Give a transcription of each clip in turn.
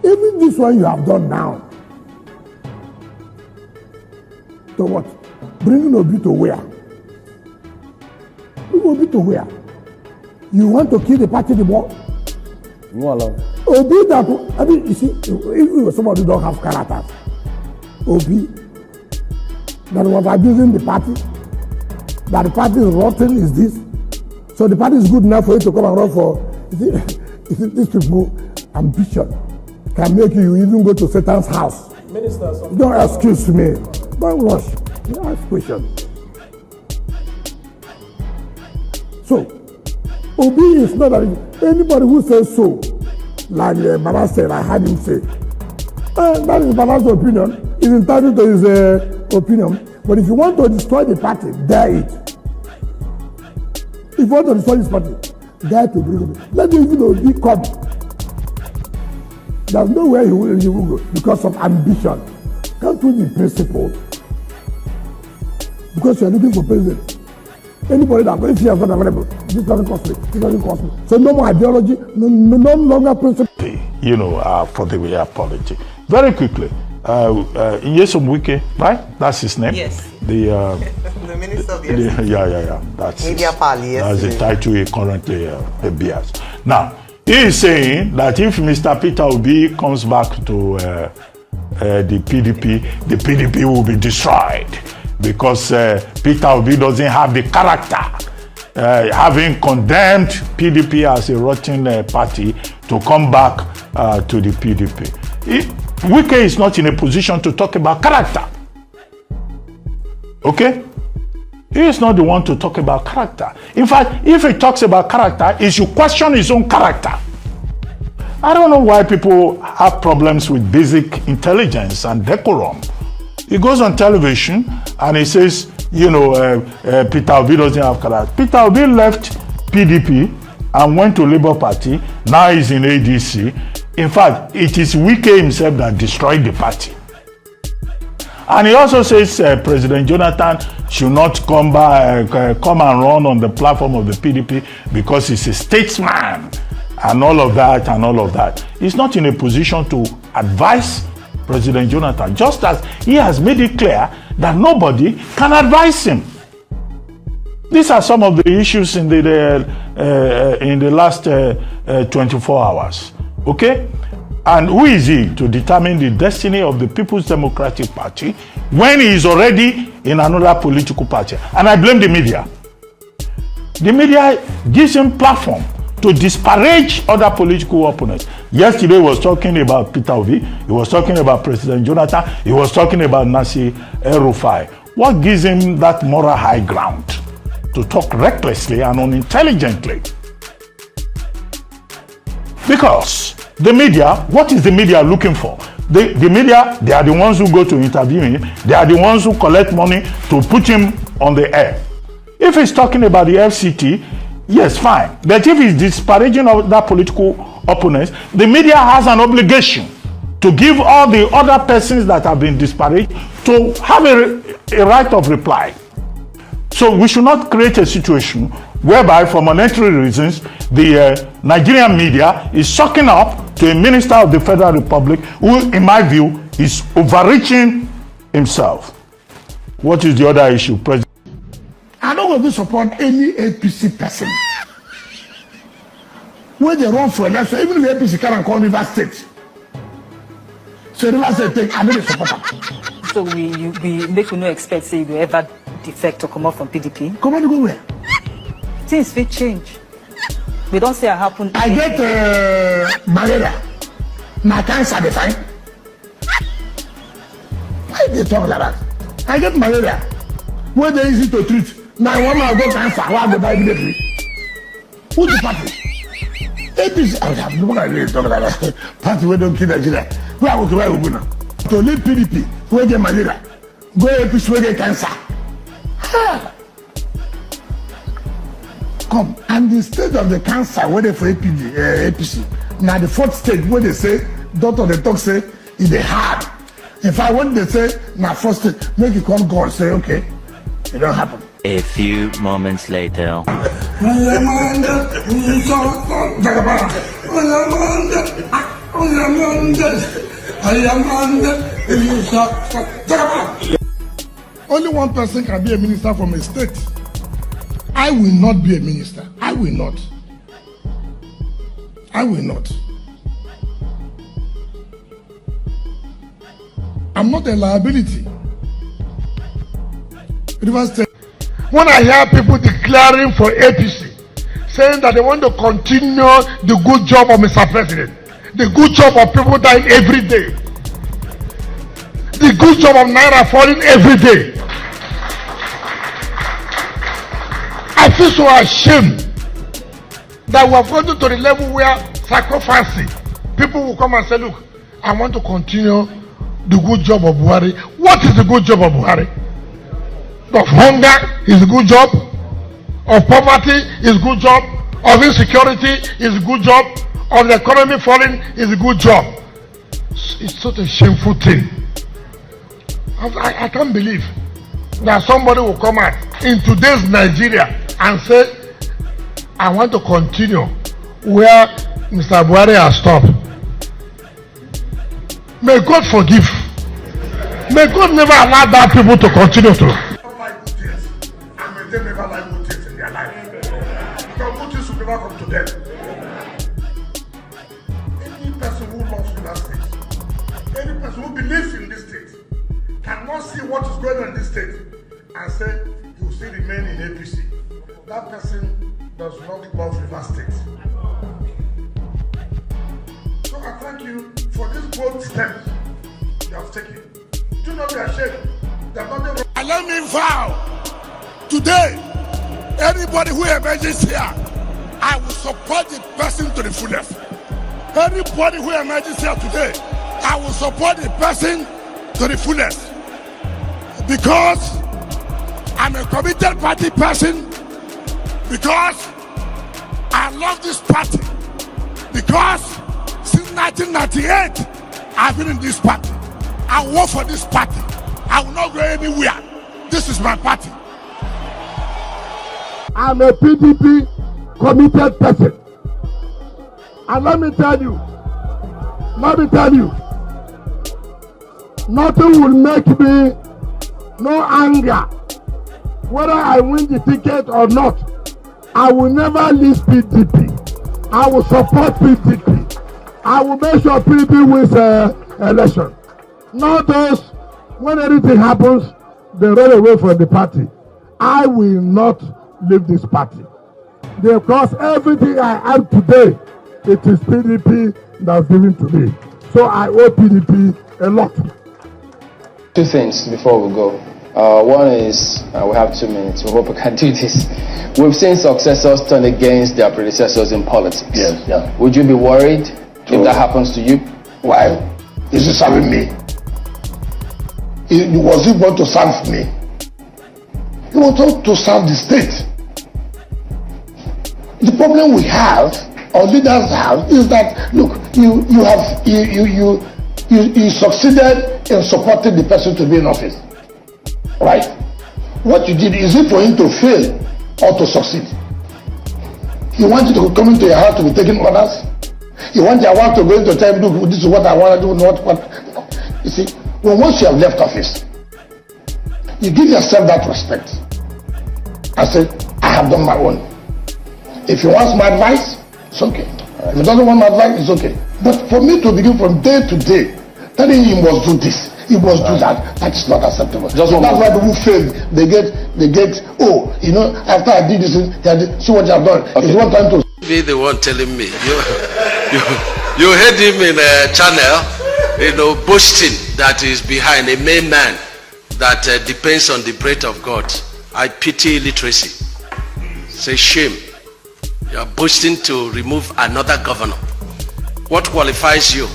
Even this one you have done now. To what? Bringing Obi to where? Bring Obi to where? You want to kill the party the more? No allow. Obi that, I mean, you see, if somebody don't have character, Obi, that was abusing the party, that the party is rotten is this. So the party is good enough for you to come and run for, you see these people, ambition can make you even go to Satan's house. Minister, don't excuse me. Don't rush. You ask questions. So, Obi is not anybody who says so, like Baba said, I heard him say. That is Baba's opinion. He's entitled to his opinion. But if you want to destroy the party, dare it. If you want to destroy this party, dare to bring it. Let me even Obi come. There's nowhere he will go because of ambition. Can't we be principled? Because you are looking for president. Anybody that if he has not available, this doesn't cost me. This doesn't cost me. So no more ideology, no longer principle. You know, for the apology. Very quickly, Nyesom Wike, right? That's his name. Yes. The Minister of the yeah. That's Media Pali. Yes. That's the title he currently bears. Now, he is saying that if Mr. Peter Obi comes back to the PDP will be destroyed because Peter Obi doesn't have the character, having condemned PDP as a rotten party, to come back to the PDP. Wike is not in a position to talk about character. Okay? He is not the one to talk about character. In fact, if he talks about character, he should question his own character. I don't know why people have problems with basic intelligence and decorum. He goes on television and he says, you know, Peter Obi doesn't have character. Peter Obi left PDP and went to Labour Party. Now he's in ADC. In fact, it is Wike himself that destroyed the party. And he also says President Jonathan should not come and run on the platform of the PDP because he's a statesman and all of that. He's not in a position to advise President Jonathan, just as he has made it clear that nobody can advise him. These are some of the issues in the last 24 hours. Okay? And who is he to determine the destiny of the People's Democratic Party when he is already in another political party? And I blame the media. The media gives him platform to disparage other political opponents. Yesterday he was talking about Peter Obi, he was talking about President Jonathan, he was talking about Nasir El-Rufai. What gives him that moral high ground to talk recklessly and unintelligently? Because the media, what is the media looking for? The media, they are the ones who go to interview him. They are the ones who collect money to put him on the air. If he's talking about the FCT, yes, fine. But if he's disparaging of that political opponents, the media has an obligation to give all the other persons that have been disparaged to have a right of reply. So we should not create a situation whereby, for monetary reasons, the Nigerian media is sucking up to a minister of the Federal Republic who, in my view, is overreaching himself. What is the other issue, President? I don't want to support any APC person. When they run for election, even the APC can call River State. So River State take, I don't support them. So we make you no expect say you ever defect or come out from PDP? Come on, go where? Things will change. We don't say it happen. I get malaria. My cancer, they find. Why they talk like that? I get malaria. Where they easy to treat. Now one man go cancer. Why they buy immediately? Who's the party? APC. I have no one really talk like that. Party where don't kill Nigeria. Where we go now? To leave PDP. Where get malaria? Go APC where get cancer. Ha! Come, and the stage of the cancer where they for APC. Now the fourth stage where they say, doctor they talk say, is the hard. In fact, when they say, now first stage, make you come go and say, okay, it don't happen. A few moments later. Only one person can be a minister from a state. I will not be a minister. I will not. I will not. I'm not a liability. When I hear people declaring for APC, saying that they want to continue the good job of Mr. President, the good job of people dying every day, the good job of Naira falling every day, I feel so ashamed that we have gotten to the level where sacrificing, people will come and say, look, I want to continue the good job of Buhari. What is the good job of Buhari? Of hunger is a good job, of poverty is a good job, of insecurity is a good job, of the economy falling is a good job. It's such a shameful thing. I can't believe that somebody will come out in today's Nigeria and say, I want to continue where Mr. Buhari has stopped. May God forgive. May God never allow that people to continue to. They never like good things in their life. Because good things will never come to them. Any person who loves United States, any person who believes in this state, cannot see what is going on in this state and say he will still remain in APC. That person does not love River State. So I thank you for this bold step you have taken. Do not be ashamed. There's nothing wrong. And let me vow. Today, anybody who emerges here, I will support the person to the fullest. Anybody who emerges here today, I will support the person to the fullest. Because I'm a committed party person, because I love this party, because since 1998, I've been in this party. I work for this party. I will not go anywhere. This is my party. I'm a PDP committed person. And let me tell you, nothing will make me no anger. Whether I win the ticket or not, I will never leave PDP. I will support PDP. I will make sure PDP wins election. Not those, when anything happens, they run away from the party. I will not leave this party, because everything I am today, it is PDP that's given to me. So I owe PDP a lot. Two things before we go. One is we have 2 minutes. We hope we can do this. We've seen successors turn against their predecessors in politics. Yes, yeah. Would you be worried if that happens to you? Why? Is he serving me? Was he born to serve me? He wanted to serve the state. The problem we have, or leaders have, is that look, you succeeded in supporting the person to be in office, right? What you did, is it for him to fail or to succeed? You want you to come into your house to be taking orders. You want your wife to go into time, look, this is what I want to do, not what. You see, when once you have left office, you give yourself that respect. I said, I have done my own. If he wants my advice, it's okay. If he doesn't want my advice, it's okay. But for me to begin from day to day, telling him he must do this, he must do that, that is not acceptable. So that's why people fail. They get, oh, you know, after I did this, see what you have done. Okay. It's one time to be the one telling me. You heard him in a channel, you know, boasting that is behind a main man that depends on the breath of God. I pity illiteracy. It's a shame. You are boasting to remove another governor. What qualifies you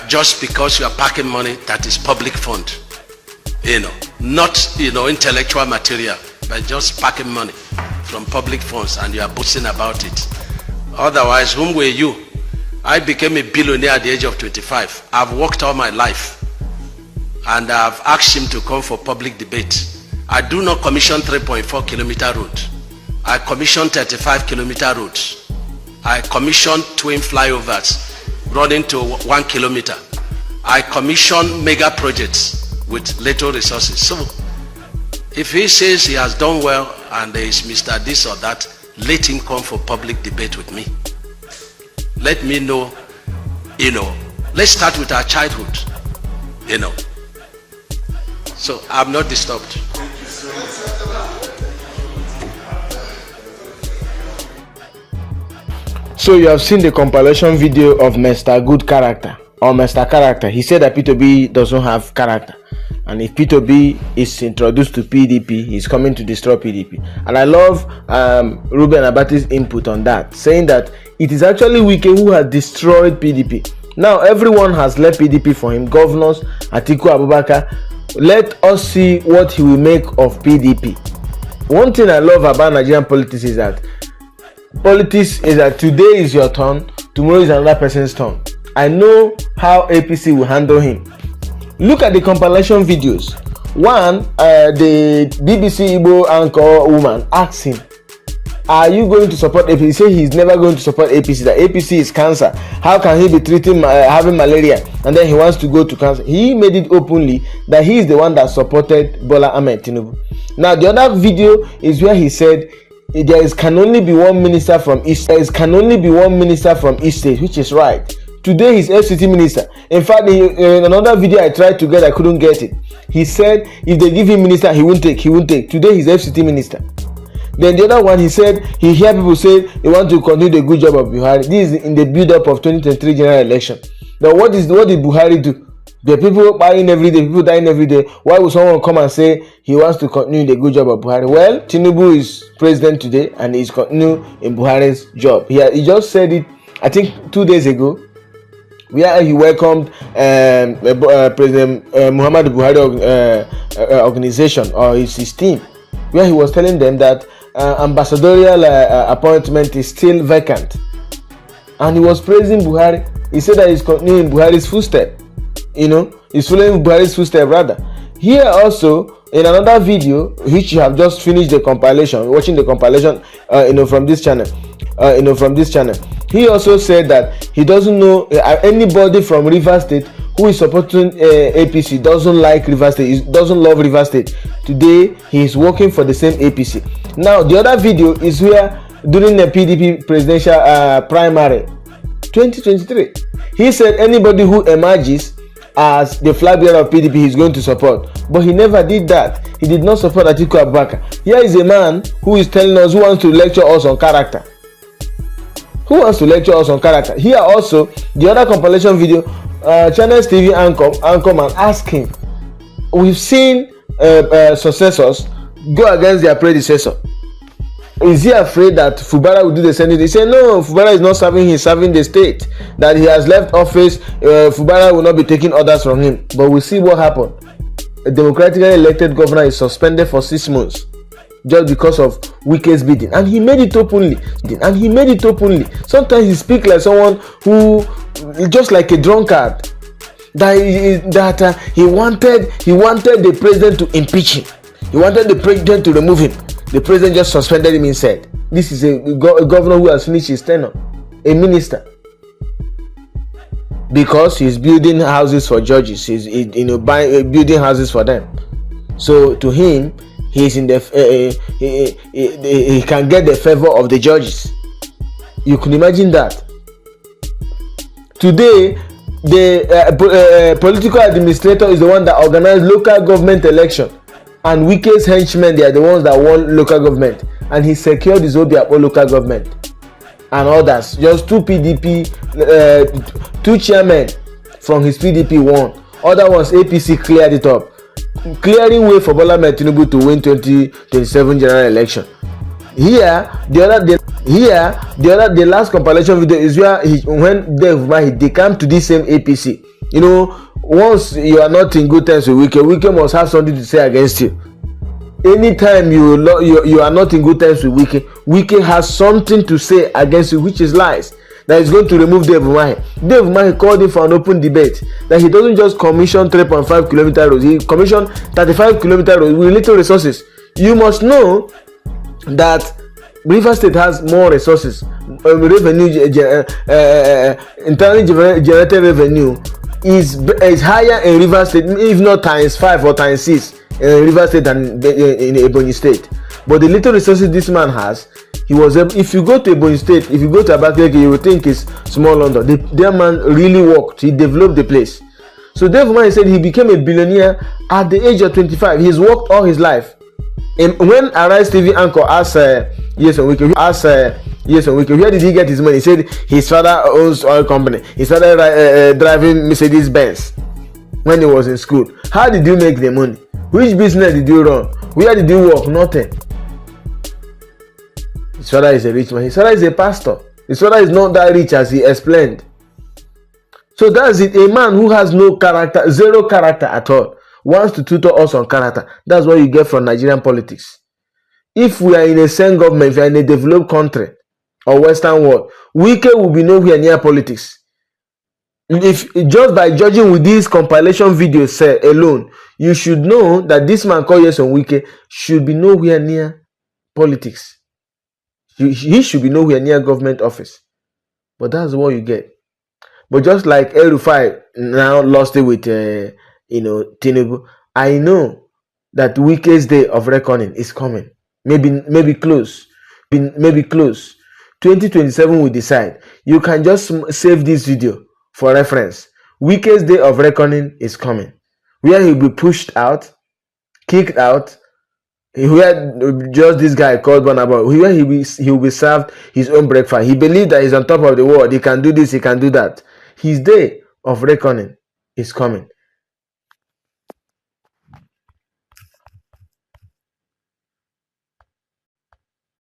just because you are packing money that is public fund? You know, not, you know, intellectual material, but just packing money from public funds, and you are boasting about it. Otherwise, whom were you? I became a billionaire at the age of 25. I've worked all my life, and I've asked him to come for public debate. I do not commission 3.4 kilometer road. I commission 35 kilometer roads. I commission twin flyovers. running to 1 kilometer. I commission mega projects with little resources. So if he says he has done well and there is Mr. this or that, let him come for public debate with me. Let me know, let's start with our childhood, So I'm not disturbed. So you have seen the compilation video of Mr. Good Character or Mr. Character. He said that P2B doesn't have character, and if P2B is introduced to PDP, he's coming to destroy PDP. And I love Reuben Abati's input on that, saying that it is actually Wike who has destroyed PDP. Now everyone has left PDP for him. Governors, Atiku Abubakar. Let us see what he will make of PDP. One thing I love about Nigerian politics is that today is your turn, tomorrow is another person's turn. I know how APC will handle him. Look at the compilation videos. One, the BBC Igbo anchor woman asked him, are you going to support APC? He said he's never going to support APC, that APC is cancer. How can he be treating having malaria and then he wants to go to cancer? He made it openly that he is the one that supported Bola Ahmed Tinubu. Now the other video is where he said can only be one minister from each state, which is right. Today he's FCT minister. In fact, in another video I tried to get, I couldn't get it. He said if they give him minister, he won't take. Today he's FCT minister. Then the other one, he said he hear people say they want to continue the good job of Buhari. This is in the build-up of 2023 general election. Now what did Buhari do? The people dying every day, people dying every day. Why would someone come and say he wants to continue the good job of Buhari? Well, Tinubu is president today and he's continuing in Buhari's job. He just said it, I think 2 days ago, where he welcomed President Muhammadu Buhari organization or his team, where he was telling them that ambassadorial appointment is still vacant, and he was praising Buhari. He said that he's continuing Buhari's footstep. He's following Buhari's footstep rather. Here also, in another video which you have just finished the compilation, watching the compilation, from this channel, he also said that he doesn't know anybody from Rivers State who is supporting APC doesn't like Rivers State, doesn't love Rivers State. Today he is working for the same APC. Now the other video is where during the PDP presidential primary 2023, he said anybody who emerges as the flag bearer of PDP he's going to support, but he never did that. He did not support Atiku Abubakar. Here is a man who is telling us, who wants to lecture us on character. Here also, the other compilation video, AriseTv anchorman asked him, we've seen successors go against their predecessor. Is he afraid that Fubara will do the same thing? He said no, Fubara is not serving, he's serving the state. That he has left office, Fubara will not be taking orders from him. But we'll see what happened. A democratically elected governor is suspended for 6 months just because of Wike's bidding, and he made it openly. Sometimes he speaks like someone who, just like a drunkard, that he wanted the president to impeach him. He wanted the president to remove him. The president just suspended him instead. This is a governor who has finished his tenure, a minister, because he's building houses for judges. He's building houses for them. So to him, he's in the he can get the favor of the judges. You can imagine that. Today, the political administrator is the one that organized local government election, and Wike's henchmen, they are the ones that won local government, and he secured his Obiakpo local government and others. Just two PDP, two chairmen from his PDP won. Other ones, APC cleared it up, clearing way for Bola Ahmed Tinubu to win 2027 general election. Here, the last compilation video is where when he decamped to this same APC. Once you are not in good terms with Wike must have something to say against you. Anytime you are not in good terms with Wike has something to say against you, which is lies. That is going to remove Dave Umahi. Dave Umahi called him for an open debate, that he doesn't just commission 3.5 kilometer roads, he commissioned 35 kilometer roads with little resources. You must know that Rivers State has more resources, revenue, internally generated revenue is higher in Rivers State, if not times 5 or times 6 in Rivers State than in Ebonyi State. But the little resources this man has, he was able, if you go to Ebonyi State, if you go to Abakaliki, you would think it's small London. Their man really worked. He developed the place. So therefore, he said he became a billionaire at the age of 25. He's worked all his life. And when AriseTv anchor asked Wike, where did he get his money? He said his father owns oil company. He started driving Mercedes Benz when he was in school. How did you make the money? Which business did you run? Where did you work? Nothing. His father is a rich man. His father is a pastor. His father is not that rich as he explained. So that's it. A man who has no character, zero character at all, wants to tutor us on character. That's what you get from Nigerian politics. If we are in a sane government, if we are in a developed country or Western world, Wike will be nowhere near politics. If just by judging with these compilation videos alone, you should know that this man called Wike should be nowhere near politics. He should be nowhere near government office. But that's what you get. But just like El-Rufai now lost it with Tinubu, I know that Wike's day of reckoning is coming. Maybe close. 2027 will decide. You can just save this video for reference. Wike's day of reckoning is coming, where he'll be pushed out, kicked out. Where just this guy called Bonabon, where he will be served his own breakfast. He believed that he's on top of the world. He can do this, he can do that. His day of reckoning is coming.